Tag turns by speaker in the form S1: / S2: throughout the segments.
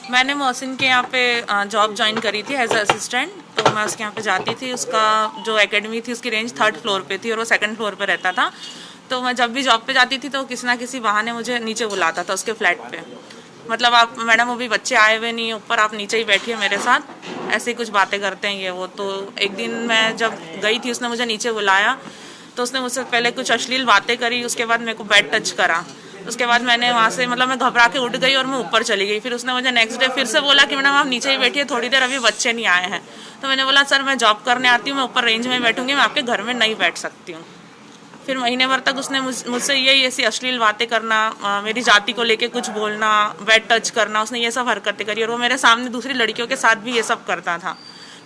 S1: मैंने मोहसिन के यहाँ पे जॉब ज्वाइन करी थी एज असिस्टेंट। तो मैं उसके यहाँ पे जाती थी। उसका जो एकेडमी थी उसकी रेंज 3rd फ्लोर पे थी और वो 2nd फ्लोर पे रहता था। तो मैं जब भी जॉब पे जाती थी तो किसी ना किसी बहाने मुझे नीचे बुलाता था उसके फ्लैट पे। मतलब आप मैडम अभी बच्चे आए हुए नहीं ऊपर, आप नीचे ही बैठिए मेरे साथ, ऐसे ही कुछ बातें करते हैं ये वो। तो एक दिन मैं जब गई थी उसने मुझे नीचे बुलाया तो उसने मुझसे पहले कुछ अश्लील बातें करी, उसके बाद मेरे को बैड टच करा। उसके बाद मैंने वहाँ से मतलब मैं घबरा के उठ गई और मैं ऊपर चली गई। फिर उसने मुझे नेक्स्ट डे फिर से बोला कि मैडम आप नीचे ही बैठिए थोड़ी देर, अभी बच्चे नहीं आए हैं। तो मैंने बोला सर मैं जॉब करने आती हूँ, मैं ऊपर रेंज में बैठूंगी, मैं आपके घर में नहीं बैठ सकती हूँ। फिर महीने भर तक उसने मुझसे यही ऐसी अश्लील बातें करना, मेरी जाति को लेके कुछ बोलना, बैड टच करना, उसने ये सब हरकतें करी। और वो मेरे सामने दूसरी लड़कियों के साथ भी ये सब करता था।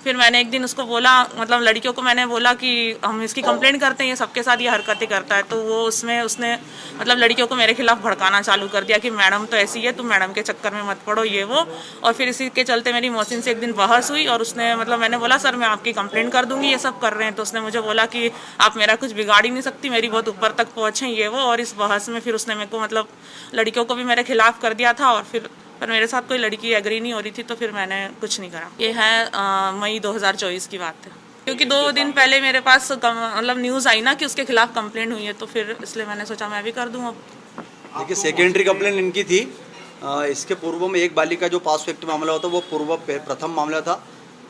S1: फिर मैंने एक दिन उसको बोला, मतलब लड़कियों को मैंने बोला कि हम इसकी कंप्लेंट करते हैं, ये सबके साथ ये हरकतें करता है। तो वो उसमें उसने मतलब लड़कियों को मेरे खिलाफ भड़काना चालू कर दिया कि मैडम तो ऐसी है, तुम मैडम के चक्कर में मत पड़ो ये वो। और फिर इसी के चलते मेरी मोहसिन से एक दिन बहस हुई और उसने मतलब मैंने बोला सर मैं आपकी कंप्लेंट कर दूंगी, ये सब कर रहे हैं। तो उसने मुझे बोला कि आप मेरा कुछ बिगाड़ ही नहीं सकती, मेरी बहुत ऊपर तक पहुँचे ये वो। और इस बहस में फिर उसने मेरे को मतलब लड़कियों को भी मेरे खिलाफ कर दिया था। और फिर पर मेरे साथ कोई लड़की एग्री नहीं हो रही थी तो फिर मैंने कुछ नहीं करा। ये है मई 2024 की बात है, क्योंकि 2 दिन पहले मेरे पास मतलब न्यूज़ आई ना कि उसके खिलाफ कंप्लेंट हुई है, तो फिर इसलिए मैंने सोचा मैं भी कर दूँ अब।
S2: देखिए सेकेंडरी कंप्लेंट इनकी थी। इसके पूर्व में एक बालिका जो पास फैक्ट मामला होता वो प्रथम मामला था।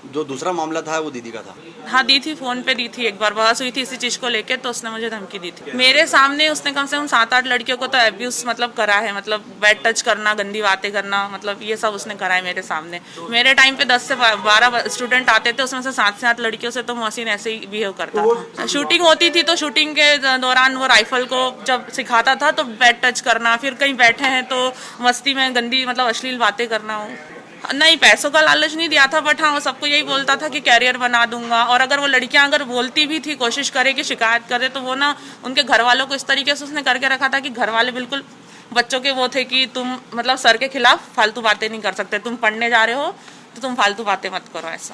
S2: जो दूसरा मामला था वो दीदी का था।
S1: हाँ दी थी, फोन पे दी थी, एक बार बहस हुई थी इसी चीज को लेके तो उसने मुझे धमकी दी थी मेरे सामने। उसने कम से कम 7-8 लड़कियों को तो एब्यूज मतलब करा है, मतलब बैड टच करना, गंदी बातें करना, मतलब ये सब उसने करा है मेरे सामने। मेरे टाइम पे 10 से 12 स्टूडेंट आते थे, उसमें से 7 से 8 लड़कियों से तो मोहसिन ऐसे ही बिहेव करता था। शूटिंग होती थी तो शूटिंग के दौरान वो राइफल को जब सिखाता था तो बैड टच करना, फिर कहीं बैठे हैं तो मस्ती में गंदी मतलब अश्लील बातें करना। नहीं, पैसों का लालच नहीं दिया था, बट हाँ वो सबको यही बोलता था कि कैरियर बना दूंगा। और अगर वो लड़कियां अगर बोलती भी थी, कोशिश करे कि शिकायत करे, तो वो ना उनके घर वालों को इस तरीके से उसने करके रखा था कि घर वाले बिल्कुल बच्चों के वो थे कि तुम मतलब सर के खिलाफ फालतू बातें नहीं कर सकते, तुम पढ़ने जा रहे हो तो तुम फालतू बातें मत करो ऐसा।